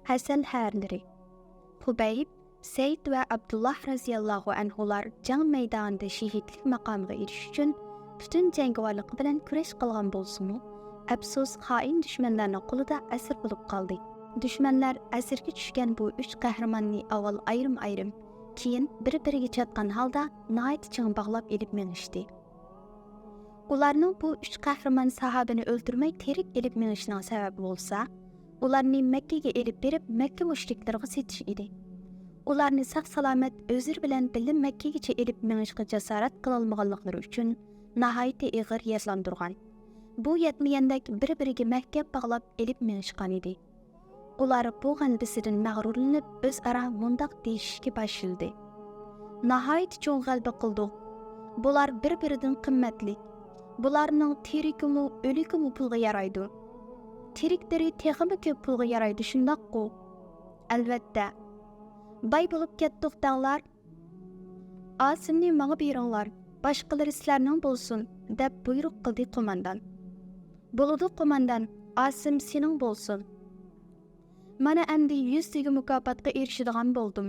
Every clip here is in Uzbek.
Hasan hərləri Xubayb, Seyd və Abdullah raziyallahu anhular jang meydanında şehitlik maqamına eriş üçün bütün jangovarlığı bilan kurash qilgan bolsunmu, afsus xoin düşmanlarning qo'lida asir bo'lib qoldi. Düşmanlar asirga tushgan bu 3 qahramonni avval ayrim-ayrim, keyin bir-biriga chatgan holda nihoyat ching bog'lab elib minishdi. Ularning bu 3 qahramon sahobini o'ldirmay terik elib minishining sababi bo'lsa, ularni Makkaga elib berib Makka mushriklariga setish edi. Ularni saq-salomat o'zir bilan birga Makkagacha elib minishga jasorat qilolmaganliklari uchun nihoyat ig'ir yaslandirgan. Bu yetmagandek bir-biriga mahkam bog'lab elib minishgan edi. Ular bu g'albisidan mag'rurlanib o'zaro mundoq deyishga boshladi. Nihoyat cho'ng g'alba qildik. Bular bir-biridan qimmatli. Bularning tirikimi, o'likimi pulga yaraydi. Tiriklari texmi ko'p pulga yaraydi, shundaqku. Albatta. Bay bo'lib ketdik danglar. Asimni menga beringlar, boshqalari sizlarning bo'lsin, deb buyruq qildi qo'mondan. Bo'ladi qo'mondan, Asim sening bo'lsin. Mana endi 100 tega mukofotga erishadigan bo'ldim.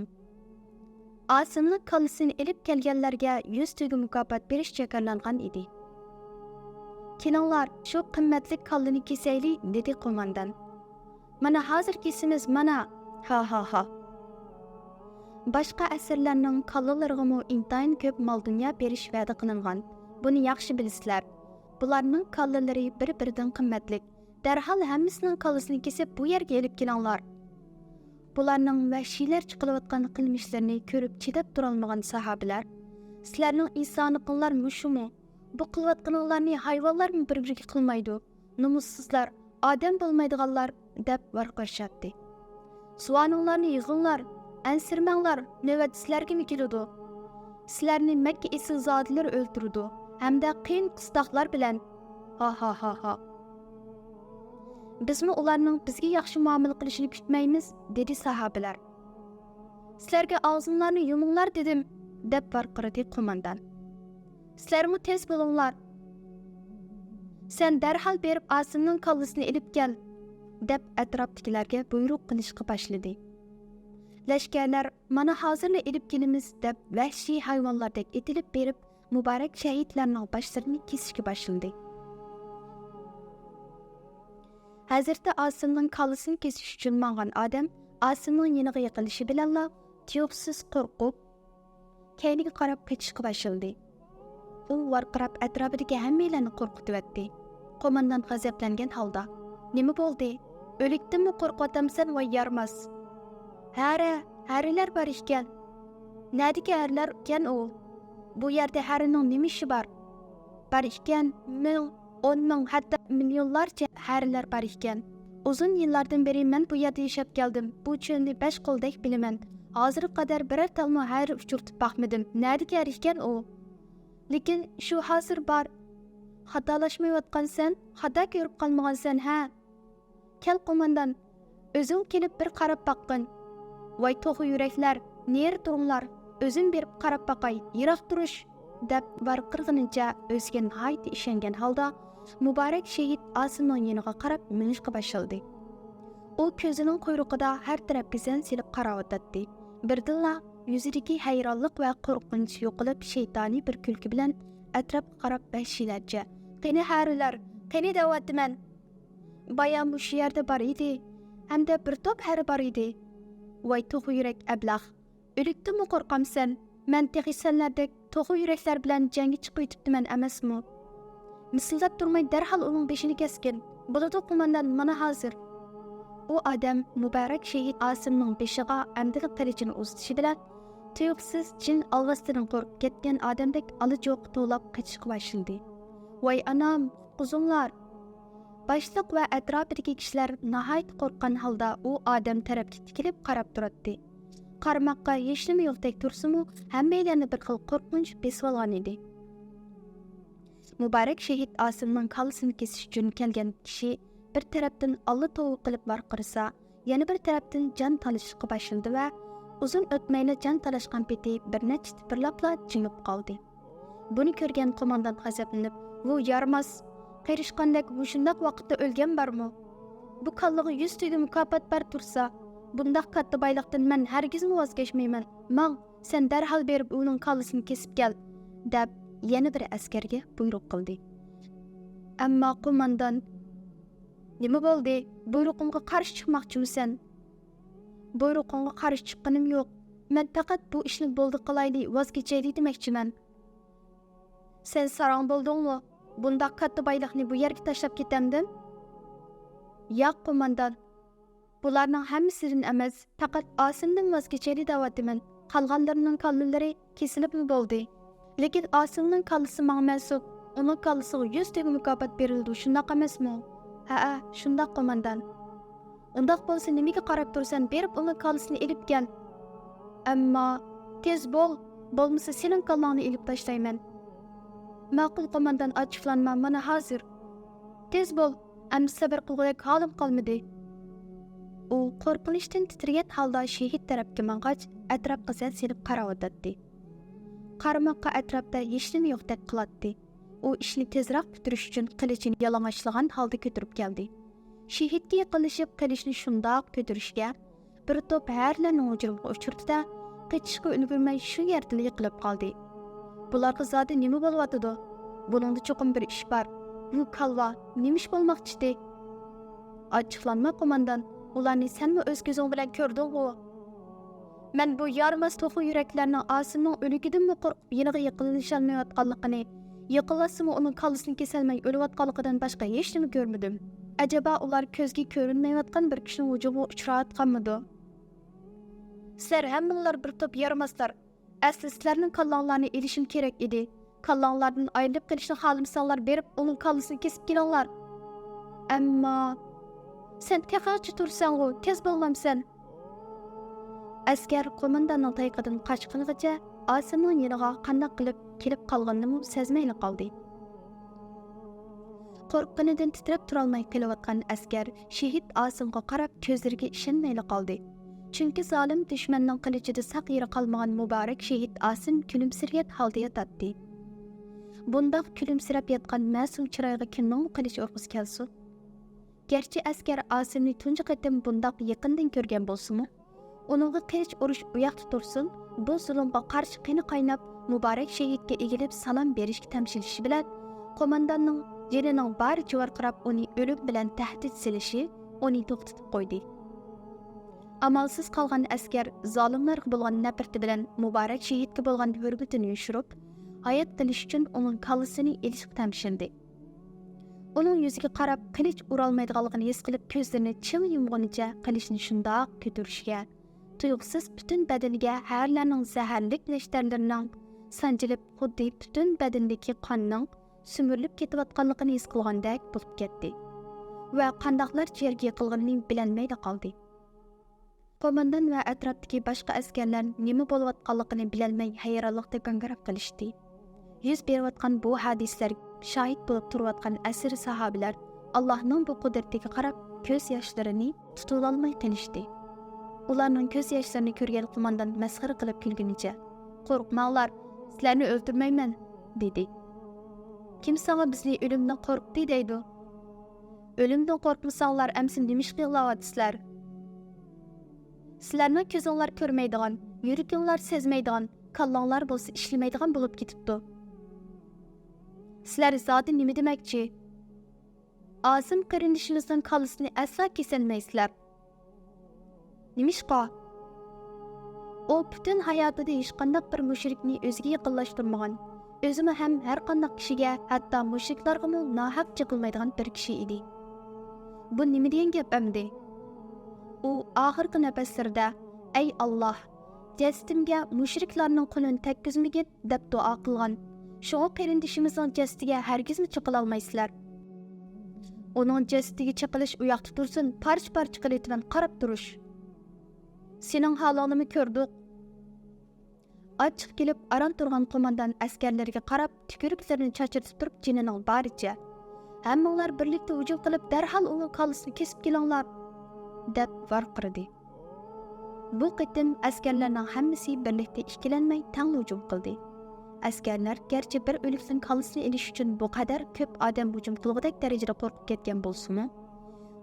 Asimning kallasini elib kelganlarga 100 tega mukofot berish chaqirlangan edi. Kelinglar, shu qimmatli kallani kesaylik, dedi qo'mondan. Mana hozir kesimiz, mana. Ha. Boshqa asirlarning kallalariga intayin ko'p mol dunyo berish va'da qilingan. Buni yaxshi bilasizlar. Bularning kallalari bir-biridan qimmatli. Darhol hammasining kallasini kesib bu yerga elib kelinglar. Bularning vahshiylar chiqilayotgan qilmishlarini ko'rib chidab turolmagan sahobalar, sizlarning insonliqinglar mushumu? Bu qilayotganinglarni hayvonlarmi bir-biriga qilmaydi? Nomussizlar, odam bo'lmaydiganlar deb varqirashadi. Suvaninglarni yig'inglar, ansirmanglar, navbat sizlarga keladi. Sizlarni Makka esilzodlar o'ldirdi, hamda qiyin qistoqlar bilan. Ha. Bizmi ularning bizga yaxshi muomala qilishini kutmaymiz, dedi sahobalar. Sizlarga og'zinglarni yuminglar dedim, deb varqiradi qo'mondan. Sizlarmi tez bo'linglar. Sen darhol berib Asimning kallasini elib kel, deb atrofdagilarga buyruq qilishga boshladi. Lashkarlar mana hozirla elib kelamiz deb vahshiy hayvonlardek etilib berib, muborak shahidlarning boshlarini kesishga boshladi. Hazirda Asimning kallasini kesish uchun mangan odam Asimning yeniga yiqilishi bilan tiyuqsiz qo'rqib, keyniga qarab qochishga boshladi. U varqirab atrofidagi hammalarni qo'rqitibdi. Qo'mondan g'azablangan holda: "Nima bo'ldi? O'likdimmi qo'rqatamsan voy yarmas?" Harilar bor ekan. Nadiki harilar ekan u? Bu yerda harining nima ishi bor? Bor ekan, 10,000 hatto millionlarcha harilar bor ekan. Uzun yillardan beri men bu yerda yashab keldim. Bu cho'lni 5 qo'ldek bilaman. Hozirga qadar biror talmo hari uchirtib boqmadim. Nadiki har ekan u? Lekin shu hozir bor. Xatolashmayotgansan, xato ko'rib qolmagansan, ha? Kel qo'mondan, o'zing kelib bir qarab boqqin. Voy to'g'ri yuraklar, ner turinglar, o'zim berib qarab boqay, yiroq turish, deb varqirg'inicha o'ziga nihoyat ishongan holda muborak shahid Asimning yoniga qarab minishga boshladi. U ko'zining quyruqida har tarafga zan silib qarayotdi. Birdilla yuzidagi hayronlik va qo'rqinch yo'qolib, shaytoniy bir kulki bilan atrofga qarab vahshiylarcha: "Qani harilar, qani da'vatman. Bayan bu yerda bor edi, hamda bir to'p hari bor edi. Voy to'g'ri yurak ablah, o'likdimi qo'rqamsan? Men tegisanlardek to'g'ri yuraklar bilan jangga chiqib o'tibdiman emasmi? Misildab turmay darhol uning beshini keskin. Bo'ladi qo'mondan, mana hozir." U odam muborak shahid Asimning beshiga amdiga qilichini uzatishi bilan tuyuqsiz jin alvasidan qo'rqib ketgan odamdek alijoq to'lab qochishga boshladi. "Voy anam, quzunglar!" Boshliq va atrofidagi kishilar nihoyat qo'rqqan holda u odam tarafga tikilib qarab turadi. Qarmoqqa hech nima yo'qdek tursimu, hammalarni bir xil qo'rqinch besib olgan edi. Muborak shahid Asimning kallasini kesish uchun kelgan kishi bir tarafdan Alloh to'g'ri qilib varqirsa, yana bir tarafdan jon talashishga boshladi va uzun o'tmayla jon talashgan peti bir necha tipirlabla jimib qoldi. Buni ko'rgan qo'mondan g'azablanib: "Bu yarmas, qirishqandek mushundaq vaqtda o'lgan bormi? Bu kallaga 100 tega mukofot bar tursa, Bundaq katta baylıqdan mən hərgizmi vaz keçməyman. Maң, sən dərhal berib onun kallasını kesib gəl, deb yana bir askarga buyruq qildi. Ammo qo'mondan, nima bo'ldi? Buyruqimga qarshi chiqmoqchimisan? Buyruqimga qarshi chiqqanim yo'q. Men faqat bu ishni bo'ldi qilayli, vaz kechayli demoqchiman. Sen sarang bo'ldingmi? Bundaq katta bayliqni bu yerga tashlab ketamdim? Yo'q, qo'mondan. Bularning hammasidan emas, faqat Osimdan vaz kechayli deyapman. Qolganlarining kallalari kesilibmi bo'ldi? Lekin Osimning kallasi menga mansub. Uning kallasiga 100 tega mukofot berildi, shundoq emasmi? Ha, shundoq qo'mondan. Undaq bo'lsa nimaga qarab tursan, berib uning kallasini elib kel. Ammo tez bo'l, bo'lmasa sening kallangni elib tashlayman. Ma'qul qo'mondan, achchiqlanma, mana hozir. Tez bo'l, ammo sabr qilgudek holim qolmadi. U qo'rqinishdan titragan holda shahid tarafga mang'ach, atrofga zil silib qarayotdi. Qaramoqqa atrofda hech nima yo'qdek qiladi. U ishni tezroq bitirish uchun qilichini yalang'ochlagan holda ko'tarib keldi. Shahidga yaqinlashib qilichni shundoq ko'tarishga bir to'p harlarni hujumga uchirdi-da, qochishga ulgurmay shu yerda yiqilib qoldi. Bularga zodi nima bo'lyotdi? Buningda cho'qim bir ish bor. Bu kalva nima ish bo'lmoqchi? Achchiqlanma qo'mondan. Ularni senmi o'z ko'zing bilan ko'rding-ku? Men bu yarmas to'g'ri yuraklarning Osimning o'ligidanmi qo'rqib yeniga yaqinlasholmayotganligini, yaqinlashsimi uning kallasini kesolmay o'layotganligidan boshqa hech nima ko'rmadim. Acaba ular ko'zga ko'rinmayotgan bir kishining hujumiga uchrayotganmidi? Sizlar hammalar bir to'p yarmaslar. Asli sizlarning kallanglarni elishim kerak edi. Kallanglardan ayrilib qolishni xohlamasanglar berib uning kallasini kesib kelinglar. Ammo sen texachi tursan-ku, tez bo'lmamsan. Askar qo'mondanning tayqidan qochqanigacha Osimning yoniga qanday qilib kelib qolganini sezmayli qoldi. Qo'rqqanidan titrab turolmay kelayotgan askar shahid Osimga qarab ko'zlariga ishonmayli qoldi. Chunki zolim dushmanning qilichida saq yeri qolmagan muborak shahid Osim kulimsirayot holda yotadi. Bundaq kulimsirab yotgan ma'sum chiroyga kimning qilich o'rg'isi kelsin? Gerçi askar Osimni tunji qatim bundaq yaqindan ko'rgan bo'lsa-mu, uningga qilich urush uyoqda tursin, bu zulmga qarshi qini qaynab muborak shahidga egilib salom berishga tamshilishi bilan qo'mondanning jenining baricha varqirab uni o'lim bilan tahdid silishi uni to'xtatib qo'ydi. Amalsiz qolgan askar zolimlarga bo'lgan nafrati bilan muborak shahidga bo'lgan hurmatini yushirib, hayot qilish uchun uning kallasini elishga tamshildi. Onun yüzüge qarab qilich urolmaydiganligini his qilib ko'zlarini chim yumg'unicha qilichni shundoq ko'tarishga, tuyuqsiz butun badaniga harlarning zaharlik nashtarlarining sanjilib xuddi butun badandagi qonning sumurilib ketayotganligini his qilgandek bo'lib ketdi va qandoqlar yerga yiqilganini bilolmaydi qoldi. Qo'mondan va atrofdagi boshqa askarlar nima bo'layotganligini bilolmay hayronlikda g'angirab qolishdi. Yuz berayotgan bu hadislar şahit bo'lib turayotgan asir sahobalar Allohning bu qudratiga qarab ko'z yoshlarini tutolmay qolishdi. Ularning ko'z yoshlarini ko'rgan qo'mondan masxara qilib kulgunicha, "Qo'rqmanglar, sizlarni o'ldirmayman", dedi. "Kim senga bizni o'limdan qo'rqdi deydi? O'limdan qo'rqmasanglar, amsin nima ish qilyapsizlar? Sizlarning ko'zinglar ko'rmaydigan, yurakinglar sezmaydigan, kallanglar bo'lsa ishlamaydigan bo'lib ketibdi. Sizlar zodi nima demoqchi? Osim qarindishimizning kallasini asla kesolmaysizlar. Nima ishqa? O butun hayotida hech qanday bir mushrikni o'ziga yaqinlashtirmagan, o'zimi ham har qanday kishiga, hatto mushriklarga ham nohaq chiqilmaydigan bir kishi edi. Bu nima degan gap endi? U oxirgi nafaslarida, "Ey Alloh, jasadimga mushriklarning qo'lini tekkizmagin" deb duo qilgan. Şoğa qarindishimizning jasadiga hargizmi chiqila olmaysizlar. Uning jasadiga chiqilish u yoqda tursin, parcha-parcha qilib qarab turish. Sening holingni ko'rdik. Ochiq kelib aron turgan qo'mondan askarlarga qarab, tükürüklarini chachirtib turib jinining baricha, "Hammanglar birlikda hujum qilib, darhol uning kallasini kesib kelinglar", deb varqirdi. Bu qitim askarlarning hammasi birlikda ikkilanmay tang hujum qildi. Askarlar gerçi bir o'likning kallasini elish uchun bu qadar ko'p odam hujum qilgudek darajada qo'rqib ketgan bo'lsa-mu,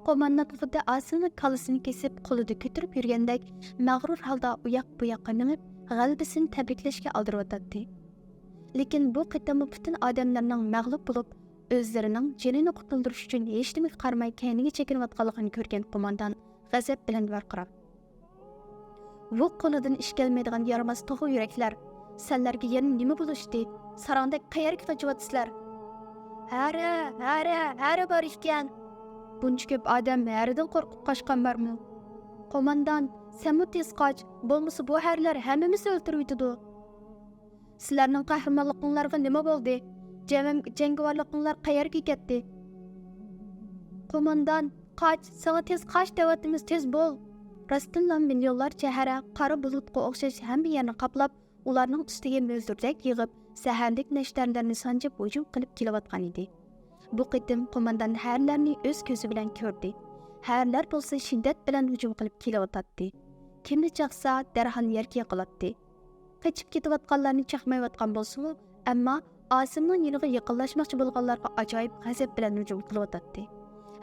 qo'mondon xuddi Asimning kallasini kesib qo'lida ko'tarib yurgandek mag'rur holda u yoq bu yoqqa minib g'alabasini tabriklashga aldiryotdi. Lekin bu qitim butun odamlarning mag'lub bo'lib, o'zlarining jinini qutuldirish uchun hech nimaga qaramay kayniga chekinayotganligini ko'rgan qo'mondon g'azab bilan varqirab: "Bu qo'lidan ish kelmaydigan yaramaz tog'u yuraklar, senlarga yana nima bo'lishdi? Sarangda qayerga qochyotsizlar?" Hara bor ekan. Buncha ko'p odam haridan qo'rqib qochgan bormi? Qo'mondon, sen tez qoch, bo'lmasa bu harlar hammamizni o'ltirib yutadi. Sizlarning qahramonliklaringizga nima bo'ldi? Jangovarliklaringiz qayerga ketdi? Qo'mondon, qoch, sana tez qoch deyapmiz, tez bo'l. Rostdan milyonlarcha hara qora bulutga o'xshash hamma yerni qoplab, ularning ustiga mo'ldirdak yig'ib, saharlik nashtarlarni sanjib hujum qilib kelayotgan edi. Bu qitim qo'mondon harlarni o'z ko'zi bilan ko'rdi. Harlar bo'lsa shiddat bilan hujum qilib kelayotdi. Kimni chaqsa darhol yerga yiqilatdi. Qochib ketayotganlarni chaqmayotgan bo'lsa-mu, ammo Asimning yoniga yaqinlashmoqchi bo'lganlarga ajoyib g'azab bilan hujum qilayotdi.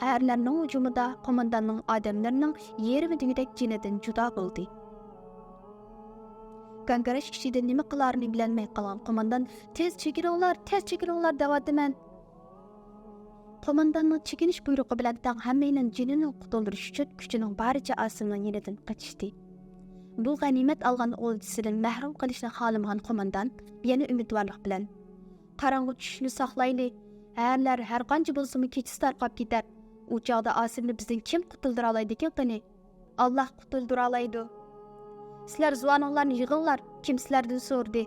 Harlarning hujumida qo'mondonning odamlarining yerimi degidek jinidan judo bo'ldi. Gangarash ichida nima qilarini bilolmay qolgan qo'mondon tez chekilinglar deyapman. Qo'mondonning chekinish buyrug'i bilan tang hammaning jinini qutuldirish uchun kuchining baricha Asimning yonidan qochdi. Bu g'animat olgan o'ljisidan mahrum qilishni xohlamagan qo'mondon yana umidvorlik bilan: "Qarang'i tushishni saqlayli. Harlar har qancha bo'lsa-mu kechasi tarqab ketar. U chog'da Asimni bizdan kim qutuldira oladi ekan qani? Alloh qutuldira oladi. Sizlar zuvaninglarni yig'inglar, kim sizlardan so'rdi?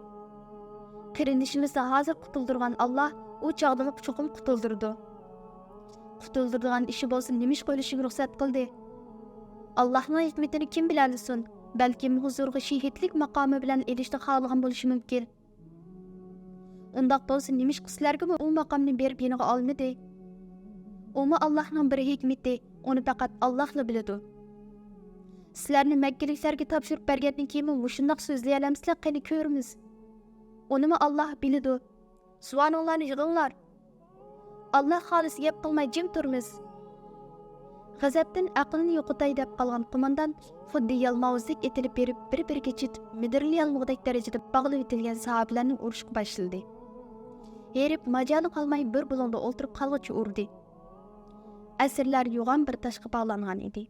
Qirindishimizni hozir qutuldirgan Alloh u chog'da cho'qim qutuldirdi. Qutuldirgan ishi bo'lsa nima ish qo'yishga ruxsat qildi? Allohning hikmatini kim biladi? Balkim huzurga shahidlik maqomi bilan erishishni xohlagan bo'lishi mumkin. Undaq bo'lsa nima ish qilsizlarga u maqomni berib yeniga olmadi? Umi Allohning bir hikmati, uni faqat Allohla biladi. Sizlarni Makkaliklarga topshirib bergandan keyin mushundoq so'zlay olamsizlar, qani ko'ramiz. Unimi Alloh biladi. Subhanallohni yig'inglar. Alloh xolis gap qilmay jim turmiz. G'azabdan aqlini yo'qotay deb qolgan qo'mondon xuddi yalmavuzlik etilib berib bir-biriga chitib midirli yalmug'dek darajada bog'lab etilgan sahobalarni urishga boshladi. Herib majali qolmay bir bulonda o'ltirib qolg'ichi urdi. Asirlar yo'g'on bir toshga bog'langan edi.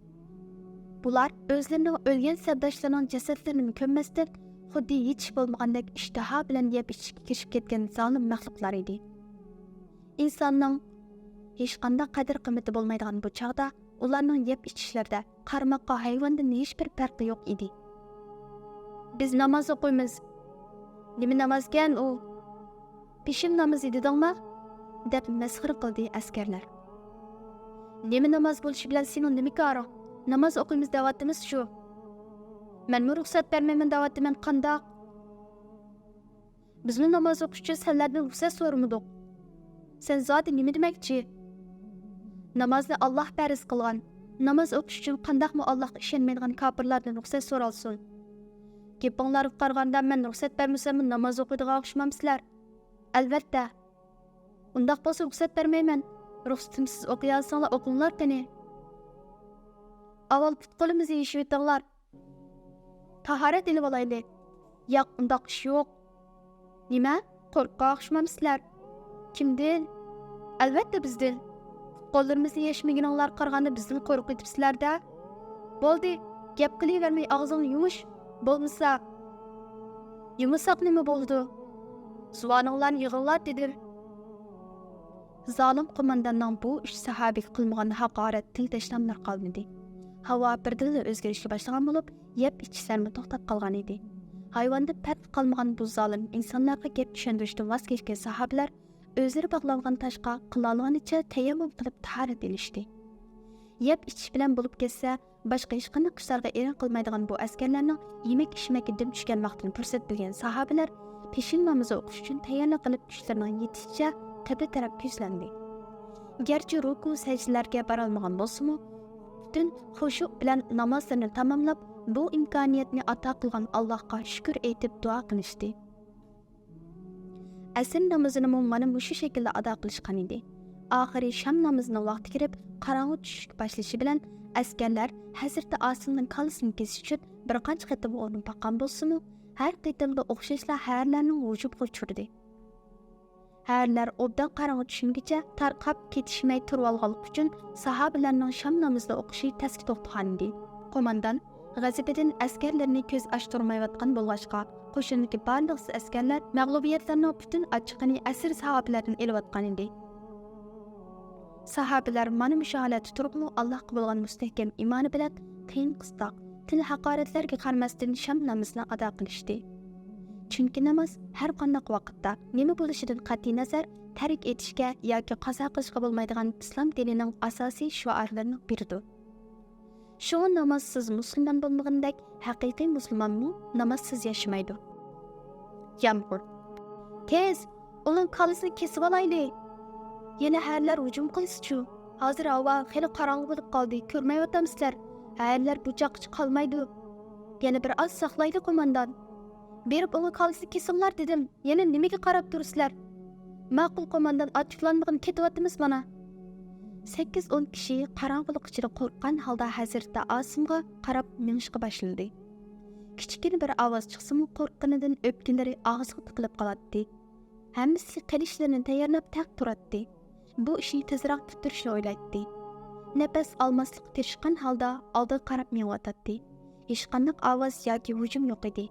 Bular o'zlarining o'lgan sardoshlarining jasadlarini ko'mmasdan xuddi hech bo'lmagandek ishtaha bilan yeb ichishga kirishib ketgan zolim maxluqlar edi. İnsanның hech qanday qadr qimmati bo'lmaydigan bu chog'da ularning yeb ichishlarida qarmoqqa hayvondan hech bir farqi yo'q edi. Biz namoz o'qiymiz. Nima namozgan u? Peshim namozi dedingmi? Deb masxara qildi askarlar. Nima namoz bo'lishi bilan sening nima ko'ring? Namoz o'qiymiz deyapmiz shu. Men ruxsat bermayman deyapman qandoq? Bizni namoz o'qish uchun senlardan ruxsat so'ramadik. Sen zoti nima demakchi? Namozni Alloh farz qilgan. Namoz o'qish uchun qandaqmi Allohga ishonmaydigan kofirlardan ruxsat so'ralsin. Gapinglarga qaraganda men ruxsat bermasam namoz o'qiydigan o'xshamamsizlar. Albatta. Undaq bo'lsa ruxsat bermayman. Ruxsatimsiz o'qiy olsanglar o'qinglar qani. Avval put-qo'limizni yeyishib o'tinglar. Tahorat ilib olaylik. Yo'q, undaq ish yo'q. Nima? Qo'rqoq o'xshamamsizlar. Kimdan? Albatta bizdan. Qo'llarimizni yashmaganinglar qaraganda bizdan qo'rqib ketibsizlar-da. Bo'ldi, gap qilavermay og'zingni yumish. Bo'lmasa yumasak nima bo'ldi? Subhanallohni yig'inglar dedim. Zolim qo'mondonning bu ish sahobiy qilmagan haqorat til tashlamlar qolmadi. Havo birdan o'zgarishga boshlagan bo'lib, yeb ichishlarni to'xtab qolgan edi. Hayvonda farq qolmagan bu zolim insonlarga gap tushuntirishdan voz kechgan sahobalar o'zlari bog'langan toshqa qilolganicha tayammum qilib tahorat ilishdi. Yeb ichish bilan bo'lib ketsa, boshqa hech qanday ishlarga erin qilmaydigan bu askarlarning yemak-ichmakka dim tushgan vaqtini fursat bilgan sahobalar peshin namozi o'qish uchun tayyorlik qilib tushlarining yetishicha qibla taraf ko'zlandi. Garchi ruku sajdalarga bora olmagan bo'lsa-mu, butun xushu bilan namozlarini tamomlab, bu imkoniyatni ato qilgan Allohga shukr aytib duo qilishdi. Asr namozini mana shu shaklda ado qilishgan edi. Oxiri sham namozining vaqti kirib, qorong'i tushishga boshlashi bilan askarlar Hazrati Osimning kallasini kesish uchun bir qancha qatim o'rin baqqan bo'lsa-mu, har qatimda o'xshashla harlarning hujumga uchirdi. Harlar obdan qorong'i tushungacha tarqab ketishmay turib olganlik uchun sahobalarning sham namozida o'qishi tasga to'xtagan edi. Qo'mondan g'azabidan askarlarni ko'z ochtirmayotgan bo'lg'achqa, qo'shindagi barliq askarlar mag'lubiyatlarning butun ochiqini asir sahobalardan elayotgan edi. Sahabeler mana shu holatda turibmi Allohga bo'lgan mustahkam iymoni bilan qiyin qistoq, til haqoratlarga qaramasdan sham namozini ado qilishdi. Chunki namoz har qanday vaqtda nima bo'lishidan qat'iy nazar tark etishga yoki qazo qilishga bo'lmaydigan islom dinining asosiy shuarlarining biridir. Shu namozsiz musulmon bo'lmagandek haqiqiy musulmonmi namozsiz yashamaydi. Yomg'ir. Tez, uning qalbini kesib olaylik. Yana harlar hujum qilsa-chu. Hozir havo xeyli qorong'i bo'lib qoldi. Ko'rmayotgamsizlar. Harlar buchoqchi qolmaydi. Yana bir oz saqlaydi qo'mondan. Berib uni qalbini kesinglar dedim. Yana nimaga qarab turibsizlar? Ma'qul qo'mondan ochiqlanmagan ketyapmiz mana. 8-10 kishi qorong'ilik ichida qo'rqqan holda Hazrati Osimga qarab minishga boshladi. Kichkina bir ovoz chiqsa-mu qo'rqqanidan o'pkinlari og'ziga tiqilib qoladi. Hammasi qilishlarini tayyorlab taq turadi. Bu ishni tezroq bitirishni o'ylaydi. Nafas olmaslikka tirishgan holda oldiga qarab miyotadi. Hech qanday ovoz yoki hujum yo'q edi.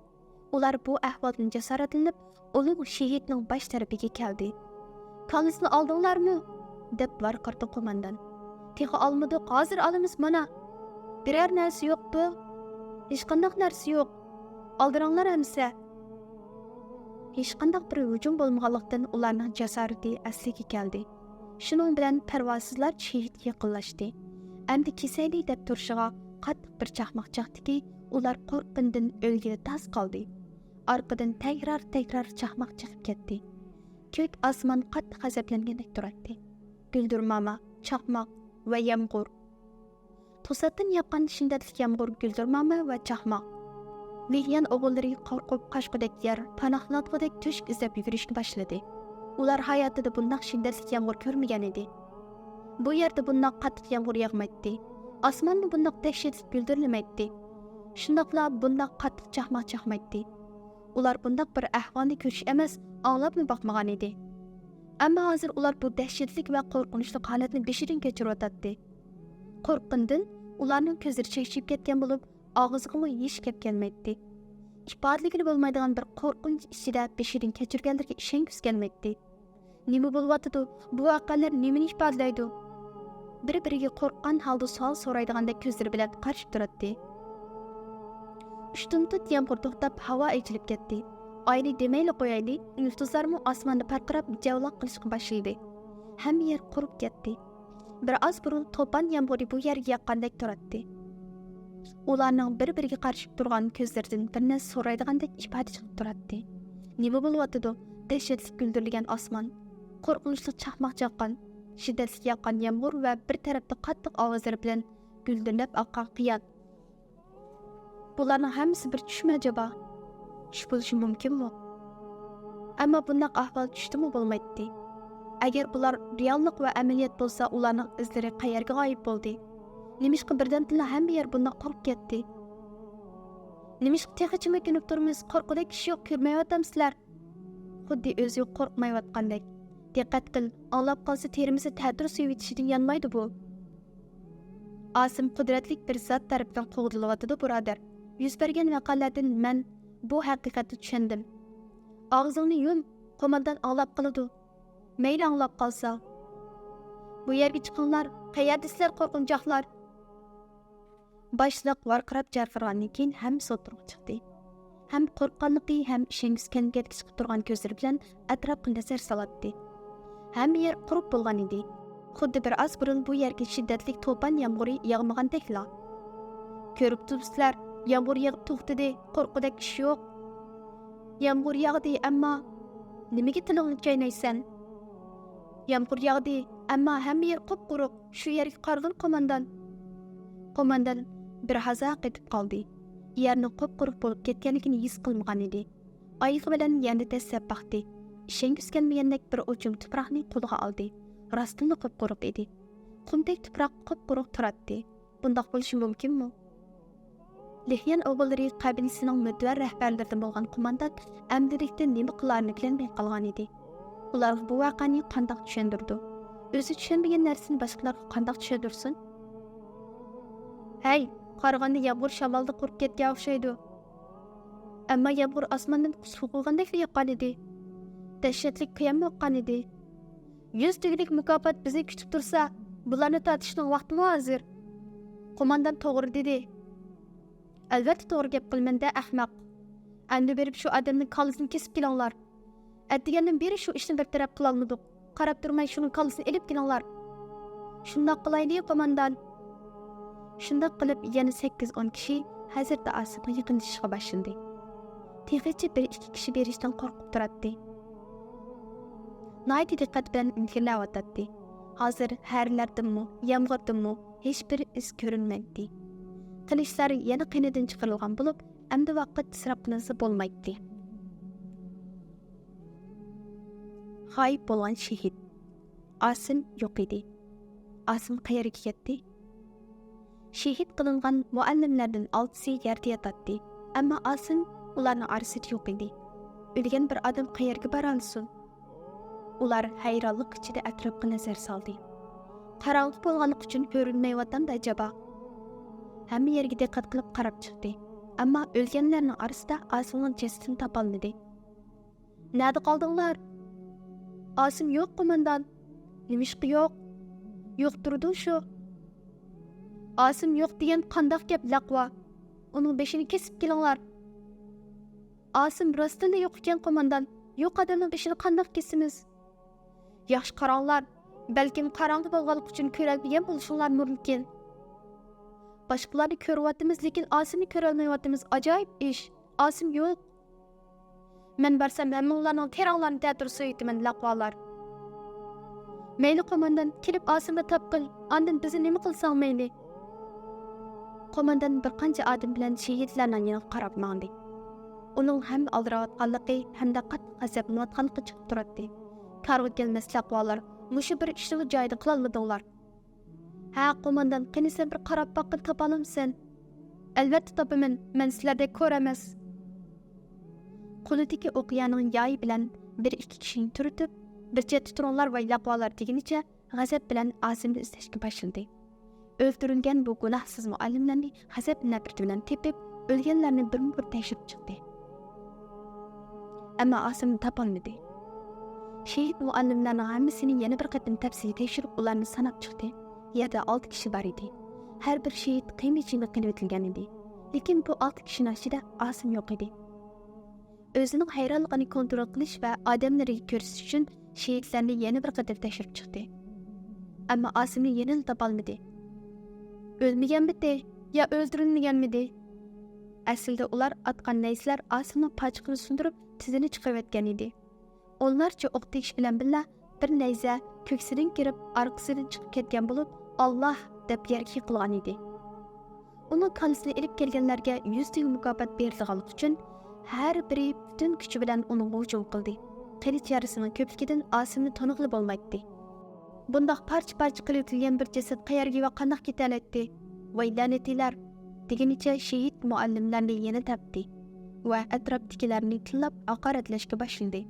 Ular bu ahvoldan jasoratlanib, ulug' shahidning bosh tarafiga keldi. "Kallisini oldinglarmi?" deb varqirdi qo'mondan. "Texi olmadik, hozir olamiz mana. Biror narsa yo'q-ku. Hech qanday narsa yo'q. Oldiringlar hamsa." Hech qanday bir hujum bo'lmaganlikdan ularning jasorati asliga keldi. Shuning bilan parvozsizlar shahidga yaqinlashdi. Endi kesayli deb turishiga qattiq bir chaqmoq chaqdiki, ular qo'rqindan o'lgili tas qoldi. Orqadan takrar chaqmoq chiqib ketdi. Ko'k osmon qattiq g'azablangandek turardi. Guldirmama, chaqmoq va yomg'ir. To'satdan yoqqan shiddatli yomg'ir, guldirmama va chaqmoq. Mehyan o'g'illari qo'rqib qashqidek yer, panohlanadigan to'shak izlab yugurishga boshladi. Ular hayotida bunday shiddatli yomg'ir ko'rmagan edi. Bu yerda bunday qattiq yomg'ir yog'maydi. Osmonni bunday dahshatli guldirlamaydi. Shundaqla bunday qattiq chaqmoq chaqmaydi. Ular bunday bir ahvolni ko'rish emas, anglabmi boqmagan edi. Ammo hozir ular bu dahshatli va qo'rqinchli holatni beshidan kechirayotdi. Qo'rqindan ularning ko'zlari chaqchib ketgan bo'lib, og'ziga yesh kep kelmaydi. İfadəlikli bo'lmaydigan bir qo'rqinch ichida beshidan kechirganlarga ishongisi kelmaydi. Nima bo'lyapti? Bu voqealar nimani ifodalaydi? Bir-biriga qo'rqqan holda savol so'raydigandek ko'zlari bilan qarshib turadi. Ushdan tut yomg'ir to'xtab, havo ochilib ketdi. Oyni demayli qo'yaylik, yulduzlarmi osmonda parqirab javloq qilishga boshladi. Hamma yer qurib ketdi. Bir oz burun to'pon yomg'iri bu yerga yoqqandek turadi. Ularning bir-biriga qarshib turgan ko'zlaridan bir narsa so'raydigandek ifoda chiqib turadi. Nima bo'lyapti? Dahshatli guldirilgan osmon, qo'rqinchli chaqmoq chaqqan, shiddatli yoqqan yomg'ir va bir tarafda qattiq ovozlar bilan guldirlab oqqan qiyot. Bularning hammasi bir tushmi acaba? Tush bo'lishi mumkinmi? Ammo bunday ahvol tushdimi bo'lmaydi. Agar bular reallik va amaliyot bo'lsa, ularning izlari qayerga g'oyib bo'ldi? Nimishqa birdan-tilla hamma yer bunday qurib ketdi? Nimishqa texicha makinib turmiz, qo'rqudek kishi yo'q, ko'rmayotgamsizlar? Xuddi o'zi qo'rqmayotgandek. Diqqat qil, anglab qolsa terimizni ta'tir suvitishidan yanmaydi bu. Osim qudratli bir zot tarafidan qo'g'dilyotdi birodar. Yuz bergan voqealardan men bu haqiqatni tushundim. Og'zingni yum, qo'mondan anglab qiladi. Mayli anglab qolsa. Bu yerga chiqinglar, qayerdasizlar qo'rqinchoqlar? Boshliq varqirab jarqiragandan keyin ham so'tirib chiqdi. Ham qo'rqqanligi, ham ishingizga kelgandek chiqib turgan ko'zlari bilan atrofga nazar soladi. Hamma yer qurib bo'lgan edi. Xuddi bir oz burun bu yerga shiddatli to'pon yomg'iri yog'magandekla. Ko'rib turibsizlar, yomg'ir yog'ib to'xtadi, qo'rqudek ish yo'q. Yomg'ir yog'di, ammo nimaga tilingni chaynaysan? Yomg'ir yog'di, ammo hamma yer qup-quruq. Shu yerga qarg'il qo'mondan. Qo'mondan bir hazo qetib qoldi. Yerni qup-quruq bo'lib ketganligini his qilmagan edi. Oyog'i bilan yerni tashlab baqdi. Ishingizga kelmagandek bir o'chim tuproqni qo'liga oldi. rostdan qop-quruq edi. Qumdek tuproq qop-quruq turardi. Bundaq bo'lishi mumkinmi? Lihyan o'g'illari qabilasining mütəvvir rəhbərlərindən bo'lgan qo'mondant əmdilikdə nima qilarini bilmay qolgan edi. Ular bu voqeani qandoq tushundirdi? O'zi tushunmagan narsani boshqalarga qandoq tushundirsin? Hey, qarag'anda yomg'ir shamolda qurib ketgan o'xshaydi. Ammo yomg'ir osmondan qusuq qilgandek yoqqan edi. Dahshatli qiyam yoqqan edi. 100 tuglik mukofot bizni kutib tursa, bularni tatishning vaqti hozir. Qo'mondant to'g'ri dedi. Albatta to'g'ri gap qilmanda ahmoq. Endi berib shu odamning qalbini kesib kelinglar. Atdigandan beri shu ishni bir taraf qila olmadik. Qarab turmay shuni qalbini elib kelinglar. Shundoq qilaylik qo'mondant. Shundoq qilib yana 8-10 kishi hazirda Asimga yaqinlashishga boshlandi. Texnichi 1-2 kishi berishdan qo'rqib turardi. Naydi diqqat bilan imkonlayotdi. Hozir harlardimmi, yomg'irdimmi hech bir iz ko'rinmaydi. Qilishlar yana qinidan chiqarilgan bo'lib, endi vaqt isrof qilinsa bo'lmaydi. G'oyib bo'lgan shahid. Asim yo'q edi. Asim qayerga ketdi? Shahid qilingan muallimlardan 6si yerda yotadi. Ammo Asim ularning orasida yo'q edi. O'lgan bir odam qayerga bora olsin? Ular hayronlik ichida atrofga nazar soldi. Qarong'i bo'lganlik uchun ko'rinmayotganda ajaba. Hamma yerga diqqat qilib qarab chiqdi. Ammo o'lganlarning orasida Asimning jasadini topolmadi. Nada qoldinglar? Asim yo'q qo'mondant. Nimishqa yo'q? Yo'q turdi shu. Asim yo'q degan qandoq gap laqva? Uning beshini kesib kelinglar. Asim rostdan yo'q ekan qo'mondant. Yo'q odamning beshini qandoq kesimiz? Yaxshi qaranglar. Balkim qarong'i bo'lganlik uchun ko'rolmagan bo'lishinglar mumkin. Boshqalarni ko'ryapmiz, lekin Asimni ko'rolmayapmiz. Ajoyib ish. Asim yo'q. Men barsam hammanglarning teranglarni ta'tirsa aytaman laqvalar. Mayli qo'mondant, kelib Asimni topqil. Ondan bizni nima qilsang mayli. Qo'mondant bir qancha odam bilan shahidlarning yoniga qarab mandi. Uning ham aldirayotganligi hamda qattiq g'azablanayotganligi chiqib turadi. Qarg'a kelmas laqvalar, mushu bir ishni joyida qila olmadinglar. Ha, qo'mondant, qani sen bir qarab boqib topa olamsan? Albatta topaman, men sizlarda ko'r emas. Qo'lidagi o'qiyaning yoyi bilan 1-2 kishini turitib, bir chetda turinglar va laqvalar degunicha g'azab bilan Asimni izlashga boshladi. O'ldirilgan bu gunohsiz muallimlarni g'azab nafrati bilan tepib, o'lganlarni bir tekshirib chiqdi. Ammo Asimni topolmadi. Shahid muallimlarning hammasini yana bir qatim tafsiliy tekshirib, ularni sanab chiqdi. Yerda 6 kishi bor edi. Har bir shahid qiymachilik qilib o'tilgan edi. Lekin bu 6 kishining ichida Asim yo'q edi. O'zining hayronligini kontrol qilish va odamlarga ko'rsatish uchun shahidlarni yana bir qatim tekshirib chiqdi. Ammo Asimni yana topolmadi. O'lmaganmidi yo o'ldirilmaganmidi? Aslida ular atgan nayslar Asimning pachiqini sundirib, tizini chiqarayotgan edi. Onlarcha o'q tekish bilan birga bir nayza ko'ksidan kirib, orqasidan chiqib ketgan bo'lib, Alloh deb yerga yiqilgan edi. Uning kallasini ilib kelganlarga 100 teng mukofot berilganligi uchun har biri butun kuchi bilan uni hujum qildi. Qilich yarasining ko'pligidan Asimni taniqli bo'lmaydi. Bundaq parcha-parcha qilib o'tilgan bir jasad qayerga va qanday ketalaydi? Voy la'natilar! Deganicha shahid muallimlarni yana topdi va atrofdagilarni tillab haqoratlashga boshladi.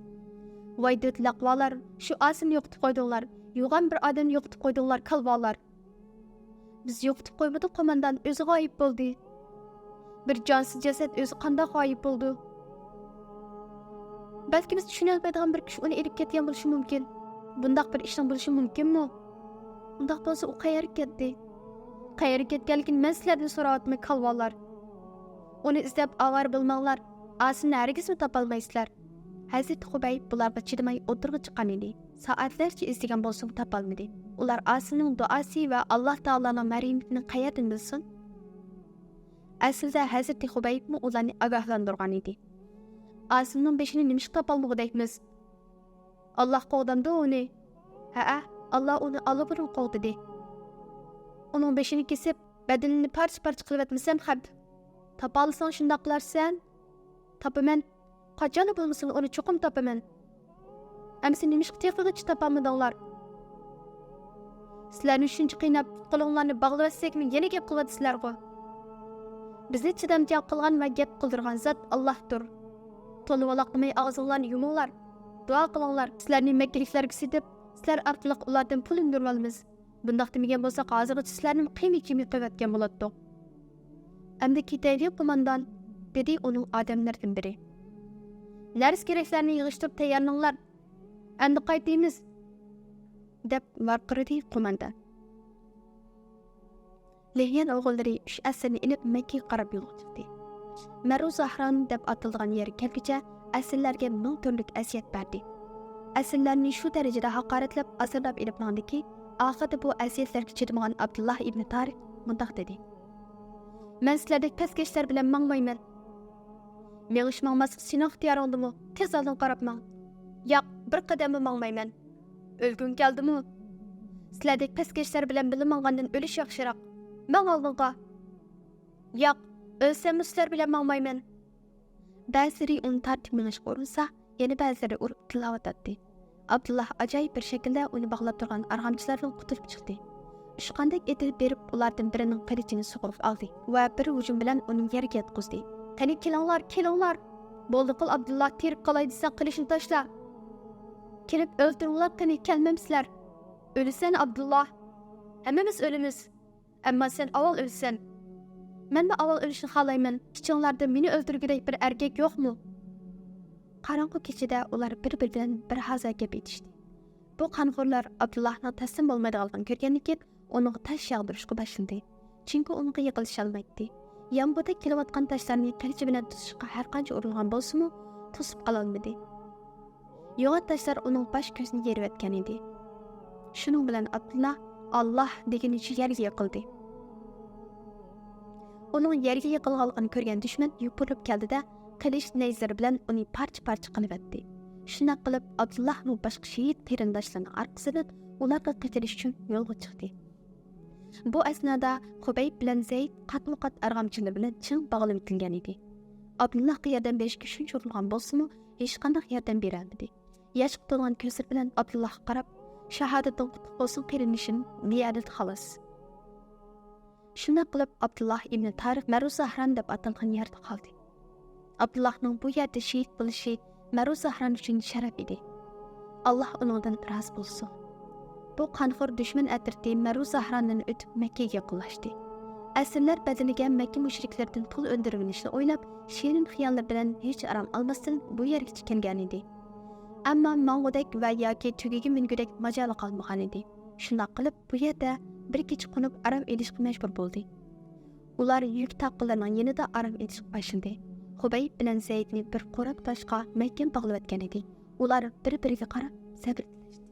Voy dod laqvalar, shu Asimni yo'qotib qo'ydinglar. Yo'g'on bir odamni yo'qotib qo'ydinglar, kalvalar. Biz yo'qotib qo'ymadik, qo'mondant o'zi g'oyib bo'ldi. Bir jonsiz jasad o'zi qanday g'oyib bo'ldi? Balki biz tushunolmaydigan bir kishi uni elib ketgan bo'lishi mumkin. Bundaq bir ishning bo'lishi mumkinmi? Undaq bo'lsa u qayerga ketdi? Qayerga ketganligini men sizlardan so'rayapman, kalvalar. Uni izlab avar bilmanglar. Asimni hargizmi topolmaysizlar. Hazrat Xubayb bularga chidamay o'tirg'i chiqqan edi. Soatlarcha izlagan bo'lsa topolmadi. Ular Asimning duosi va Alloh taoloning marhamatini qayerdan bilsin? Aslida Hazrat Xubaybmi ularni ogohlantirgan edi. Asimning beshini nima topolmagudaymiz? Alloh qo'ydamdi uni. Ha, Alloh uni olib qo'ydi. Uning beshini kesib, badanini parcha-parcha qilib etmasam ham, topolsang shunday qilarsan? Topaman. Qachon bo'lmasin uni cho'qim topaman. Amsi nimishqa texnikicha topolmadinglar? Sizlarni shuncha qiynab qo'linglarni bog'lab etsekmi, yana gap qilyapsizlar-ku. Bizni chidamchan qilgan va gap qildirgan zot Allohdir. To'lib aloqlamay og'zinglarni yuminglar. Duo qilinglar. Sizlarni makkaliklarga setib, sizlar orqali ulardan pul undirib olamiz. Bundaq demagan bo'lsak, hozirgacha sizlarni qiymi-qiymi qilayotgan bo'ladi. Endi ketaylik, qo'mondan, dedi uning odamlaridan biri. Narsa keraklarni yig'ishtirib tayyorlanglar. Endi qaytamiz, deb varqirdi qo'mondan. Lehyan o'g'illari 3 asrni ilib Makkaga qarab yo'l chiqdi. Maru Zahron deb atalgan yer kelguncha asrlarga ming turlik asiyat berdi. Asrlarni shu darajada haqoratlab, asrlab ilib mandiki, oxirida bu asiyatlarga chidamagan Abdullah ibn Tariq mundaq dedi. Men sizlardek paskashlar bilan mangmayman. Megish mangmaslik sening ixtiyoringdimi? Tez oldin qarab mang. Yo'q, bir qadamni mangmayman. O'lgum keldimi? Sizlardek paskashlar bilan birga mangandan o'lish yaxshiroq. Men oldinga. Yo'q, o'lsam sizlar bilan mangmayman. Ba'zilari uni tartib minishga urinsa, yana ba'zilari urib tilovat etdi. Abdullah ajoyib bir shaklda uni bog'lab turgan arg'amchilardan qutulib chiqdi. Ishqandak etilib berib, ulardan birining qilichini sug'urib oldi va bir hujum bilan uni yerga yetqizdi. Qani kelinglar, kelinglar. Bo'ldi qil Abdullah terib qolay desa qilichni tashla. Kelib o'ldiringlar, qani kelmamsizlar. O'lsan Abdullah. Hammamiz o'lamiz. Ammo sen avval o'lsan. Men de avval ölüşni xalayman. Kichinglarda meni o'ldirgidek bir erkak yo'qmi? Qarong'u kechada ular bir-biri bilan bir haza gap etishdi. Bu qanxo'rlar Abdullahning taslim bo'lmaydiganligini ko'rgandan uning tash yog'dirishga boshladi. Chunki unga yiqilisha olmaydi. Yomg'irda kelayotgan tashlarni qilichi bilan tutishga har qancha uringan bo'lsa-mu, to'sib qola olmadi. Yo'q tashlar uning bosh ko'zini yerib o'tgan edi. Shuning bilan Abdullah Alloh deganicha yerga yiqildi. Uning yerga yiqilganligini ko'rgan dushman yupurib keldi-da, qilich nayzari bilan uni parcha-parcha qilib etdi. Shunday qilib Abdullahning boshqa shehid qarindoshlarining orqasidan ularga qatilish uchun yo'lga chiqdi. Bu asnoda Xubayb bilan Zayd qatma-qat arg'amchilar bilan ching bog'lab etilgan edi. Abdullahga yordam berishga shuncha uringan bo'lsa-mu, hech qanday yordam bera olmadi. Yosh to'lgan ko'zlar bilan Abdullahga qarab, shahodatdan qutlug' bo'lsin qarindoshim, niyat xolos. Shunday qilib Abdullah ibn Tariq Maru Zahron deb atalgan yerda qoldi. Abdullahning bu yerda shehid bo'lishi Maru Zahron uchun sharaf edi. Alloh uningdan rozi bo'lsin. Bu qanxo'r dushman atirti Maru Zahrondan o'tib Makkaga yaqinlashdi. Asrlar badaniga Makka mushriklaridan pul o'ndirishni o'ylab, shirin xiyollar bilan hech aram olmasdan bu yerga kelgan edi. Ammo mang'udak va yoki tugiga mingudek majoli qolmagan edi. Shunday qilib bu yerda bir kecha qo'nib aram edishga majbur bo'ldi. Ular yuk taqillarning yanida aram edishga boshladi. Xubayb bilan Zaydni bir qo'rab toshqa mahkam bog'lab etgan edi. Ular bir-biriga qarab sabr tilashdi.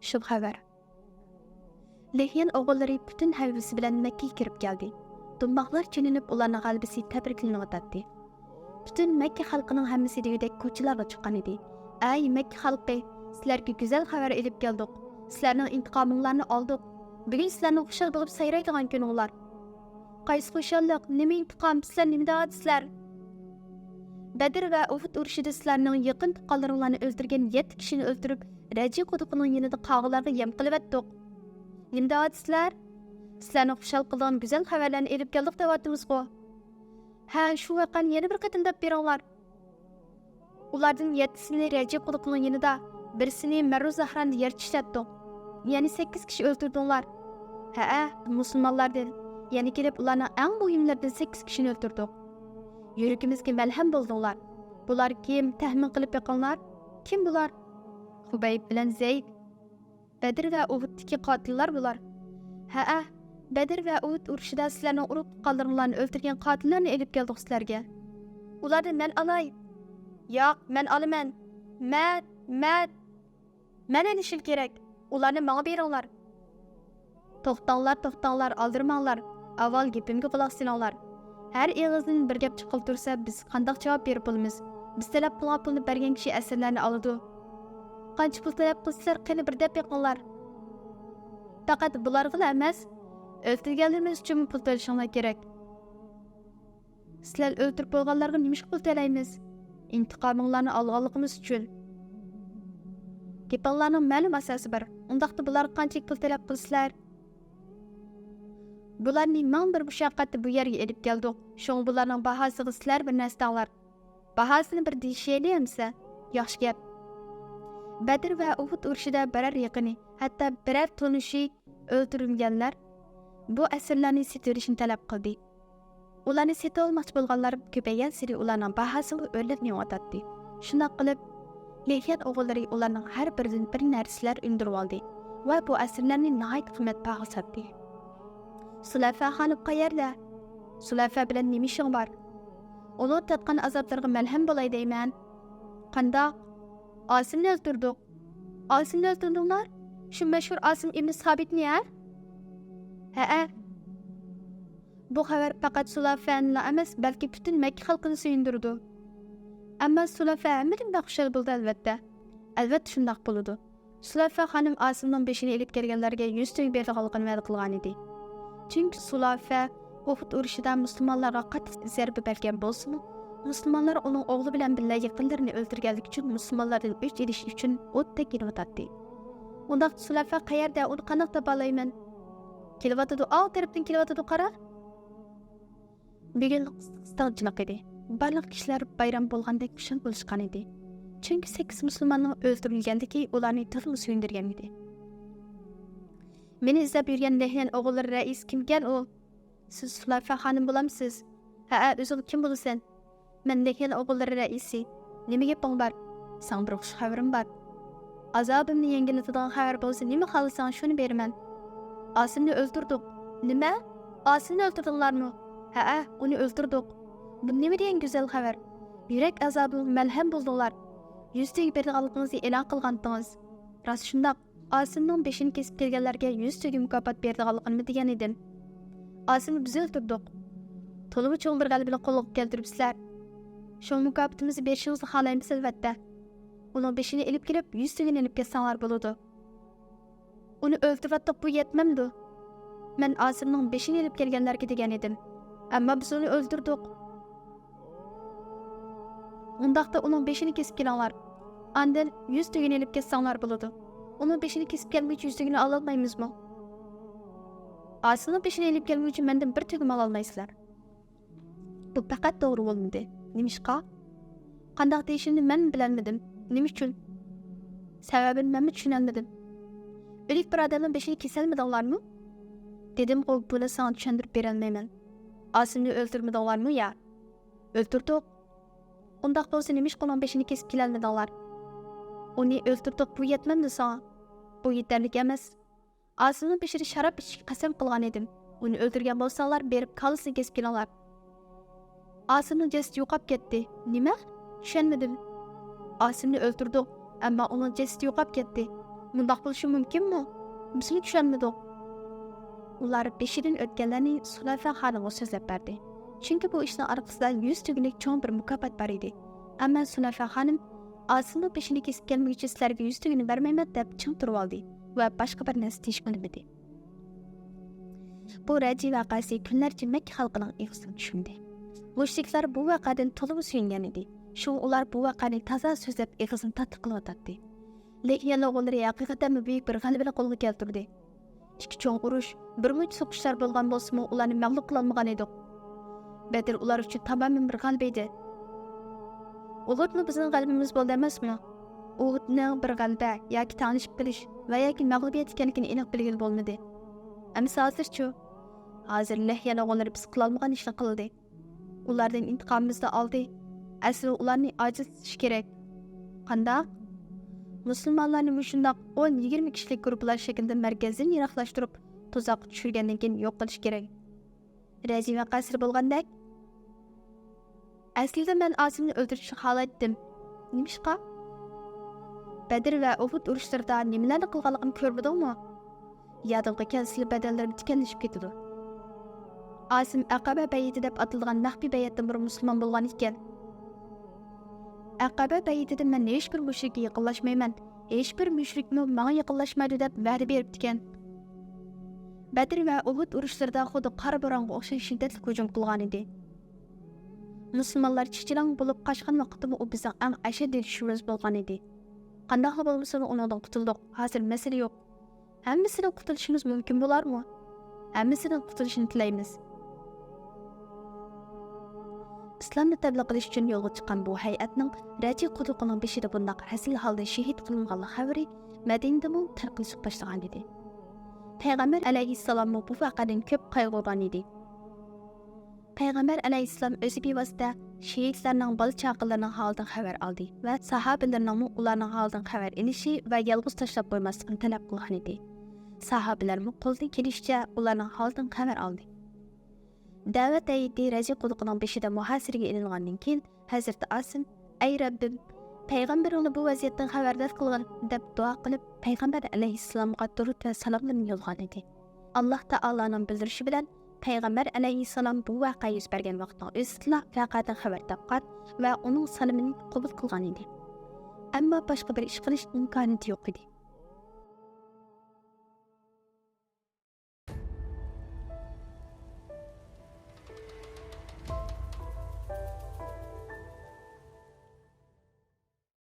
Shubhavar. Lehyan o'g'illari butun havvisi bilan Makkaga kirib keldi. Dumboqlar chininib ularning g'alabasi tabriklanayotdi. Butun Makka xalqining hammasi degudek ko'chalarga chiqqan edi. Ay Makka xalqi, sizlarga go'zal xabar elib keldik. Sizlarning intiqominglarni oldik. Bugun sizlarning xushal bo'lib sayraydigan kuninglar. Qaysi xushallik, nima intiqom, sizlar nima deyapsizlar? Badr va Uhud urushida sizlarning yaqin tuqqanlaringlarni o'ldirgan 7 kishini o'ldirib, Raji quduqining yanida qog'larga yem qilib etdik. Nima deyapsizlar? Sizlarning xushal qilgan go'zal xabarlarni elib keldik deyapmiz-ku. Ha, shu vaqani yana bir qatim deb beringlar. Ulardan 7sini Raji quduqining yanida, birisini Maru Zahronni yer tishlatdik. Ya'ni 8 kishi o'ldirdinglar. Ha, musulmonlardan. Ya'ni kelib ularning eng muhimlaridan 8 kishini o'ldirdik. Yuragimizga malham bo'ldinglar. Bular kim? Tahmin qilib beqinglar. Kim bular? Xubayb bilan Zayd. Badr va Uhuddagi qotillar bular. Ha, Badr va Uhud urushida sizlarning urib tuqqanlaringlarni o'ldirgan qotillarni elib keldik sizlarga. Ularni men olay. Yo'q, men olaman. Men enishil kerak. Ularni menga beringlar. To'xtanglar, aldirmanglar. Avval gapimga quloq solinglar. Har eg'izdan bir gap chiqib tursa, biz qanday javob berib bo'lamiz? Biz talab qilgan pulni bergan kishi asirlarni oladi. Qancha pul talab qilsalar, qani bir deb beqinglar. Faqat bularga emas, o'ldirganlarimiz uchun pul to'lashinglar kerak. Sizlar o'ldirib bo'lganlarga nima pul to'laymiz? İntiqominglarni olganligimiz uchun. Gepinglarning ma'lum asosi bor. Undaqda bular qancha pul talab qilsizlar? Bularni ming bir mushaqqatda bu yerga elib keldik. Şoň bularning bahosiga sizlar bir narsa tanglar. Bahosini bir deyishaylikmisa, yaxshi gap. Badr va Uhud urushida biror yaqini, hatto biror tonishi o'ldirilganlar bu asirlarni setirishni talab qildi. Ularni seta olmoqchi bo'lganlar ko'paygan sari ularning bahosini o'rlab yo'qotdi. Shunday qilib, Lehyan o'g'illari ularning har biridan bir narsalar undirib oldi va bu asirlarni nihoyat qimmat baho sotdi. Sulafa xonim qayerda? Sulafa bilan nima ishing bor? Ular tatqan azoblarga malham bo'lay deyman. Qandoq? Asimni o'ldirdik. Asimni o'ldirdinglar? Shu mashhur Asim ibn Sabitni, ha? Ha. Bu xabar faqat Sulafani emas, balki butun Makka xalqini suyundirdi. Ammo Sulafa hammadan baxushal bo'ldi albatta. Albatta shundoq bo'ladi. Sulafa xonim Asimning beshini elib kelganlarga 100 to'y berganligini va'da qilgan edi. Chunki Sulafa Uhud urushida musulmonlarga qattiq zarba bergan bo'lsa-mu, musulmonlar uning o'g'li bilan birga yaqinlarini o'ldirganlik uchun musulmonlardan o'ch elish uchun o'tda kelib Undaq Sulafa qayerda, uni qanday topa olayman? Kelyotdi, ol tarafdan kelyotdi, qara. Bugun qisqachilik edi. Barliq kishilar bayram bo'lgandek xushal bo'lishgan edi. Chunki 8 musulmonning o'ldirilganligi ularni tilni suyundirgan edi. Meni izlab yurgan Lehyan o'g'illari rais kimgan u? Siz Sulafa xonim bo'lamsiz? Ha, o'zing kim bo'lasan? Men Lehyan o'g'illari raisi. Nimaga gaping bor? Sen bir xush xabarim bor. Azobimni yengillatadigan xabar bo'lsa, nima xohlasang shuni beraman. Asimni o'ldirdik. Nima? Asimni o'ldirdinglarmi? Ha, uni o'ldirdik. Bu nima degan go'zal xabar? Yurak azobi malham bo'ldinglar. Yuztaga berganligingizni e'lon qilgandingiz. Rost shundoq. Asimning beshini kesib kelganlarga 100 to'ga mukofot berganligimni degan edim. Asimni biz o'ldirdik. To'liq cho'ng bir g'alabani qo'lga keltiribsizlar. Shu mukofotimizni berishingizni xohlaymiz albatta. Uning beshini elib kelib 100 to'gani elib kelsanglar bo'ladi. Uni o'ldirib bu yetmamdi. Men Asimning beshini elib kelganlarga degan edim. Ammo biz uni o'ldirdik. Undaqda uning beshini kesib kelinglar. Andan 100 to'gani elib kelsanglar bo'ladi. Uning beshini kesib kelmoqchi 100 to'gani ola olmaymizmi? Asimning beshini elib kelmoqchi uchun mendan bir to'gam ola olmaysizlar. Bu faqat to'g'ri bo'lmadi. Nimishqa? Qanday deyishimni men bilmadim. Nima uchun? Sababini men tushunolmadim. O'lik bir odamning beshini kesalmadinglarmi? Dedim, "O buni sana tushuntirib bera olmayman. Asimni o'ldirmadinglarmi ya?" O'ldirdik. Undaq bo'lsa nima ish qilib beshini kesib kelolmadinglar? Uni o'ldirdik, bu yetmamdi sana. Bu yetarli emas. Asimning beshini sharob ichishga qasam qilgan edim. Uni o'ldirgan bo'lsanglar, berib kalsini kesib kelinglar. Asimning jasadi yo'qolib ketdi. Nima? Tushunmadim. Asimni o'ldirdik, ammo uning jasadi yo'qolib ketdi. Bundaq bo'lishi mumkinmi? Biz tushunmadik. Ular beshidan o'tganlarni Sulafa xonimga so'zlab berdi. Chunki bu ishning orqasida 100 to'glik cho'ng bir mukofot bor edi. Ammo Sulafa xonim Asimning beshini kesib kelmoqchi sizlarga 100 to'gani bermayman deb ching turib oldi va boshqa bir narsa deyishmadi. Bu raji voqeasi kunlarcha Makka xalqining ig'isiga tushundi. Mushriklar bu voqeadan to'liq suyungan edi. Shu ular bu voqeani toza so'zlab ig'isini tatbiq qilyotdi. Lekin o'g'illari haqiqatan buyuk bir g'alabani qo'lga keltirdi. Ikki cho'ng urush, bir muncha so'qishlar bo'lgan bo'lsa-mu, ularni mag'lub qila olmagan edik. Badr ular uchun tamoman bir g'alaba edi. Uhudni bizning g'alabamiz bo'ldi emasmi? Uhudning bir g'alaba yoki tanishib bilish va yoki mag'lubiyat ekanligini aniq bilgil bo'lmadi. Ammo hozirchi, hozir Lehyan o'g'illari biz qila olmagan ishni qildi. Ulardan intiqomimizni oldi. Asli ularni ojiz etish kerak. Qanday? Musulmonlarni shundoq 10-20 kishilik guruhlar shaklida markazdan yiroqlashtirib, tuzoqqa tushirgandan keyin yo'q qilish kerak. Raji voqeasi bo'lgandek. Aslida men Asimni o'ldirishni xohlaydim. Nimishqa? Badr va Uhud urushlarida nimalarni qilganligimni ko'rmadingmi? Yodimga kelsa badallarni tikanlashib ketdi. Asim Aqaba bayiti deb atalgan maxfiy bayatda bir musulmon bo'lgan ekan. Aqaba bayitida men hech bir mushrikka yaqinlashmayman, hech bir mushrikni menga yaqinlashmaydi deb va'da beribdi ekan. Badr va Uhud urushlarida xuddi qora bo'ronga o'xshash shiddatli hujum qilgan edi. Musulmonlar chichilang bo'lib qochgan vaqtda u bizning eng ashaddiy dushmanimiz bo'lgan edi. Qandaqla bo'lmasin onundan qutulduq. Hozir masala yo'q. Hammasidan qutulishimiz mumkin bo'larmi? Hammasidan qutulishni tilaymiz. İslamni tabliğ qilish uchun yo'lga chiqqan bu hay'atning Raji quduqining beshida bundaq hazil holda shahid qilinganligi xabari Madinadami tarqalishib boshlagan edi. Payg'ambar alayhissalom bu voqeadan ko'p qayg'urgan edi. Payg'ambar alayhissalom o'zi bevosita shahidlarning bola chaqalarining holidan xabar oldi va sahobalarning ularning holidan xabar olishi va yolg'iz tashlab qo'ymaslikni talab qilgan edi. Sahobalar qo'ldan kelishicha ularning holidan xabar oldi. Da'vat ayeti Raji quduqining beshida muhosiraga ilingandan keyin Hazrat Asim, "Ey Rabbim, payg'ambaringni bu vaziyatdan xabardor qilgin" deb duo qilib, payg'ambar alayhissalomga durud va salomlarni yo'llagan edi. Alloh taoloning bildirishi bilan payg'ambar alayhissalom bu voqea yuz bergan vaqtda o'zida voqeadan xabar topgan va uning salomini qabul qilgan edi. Ammo boshqa bir ish qilish imkoniyati yo'q edi.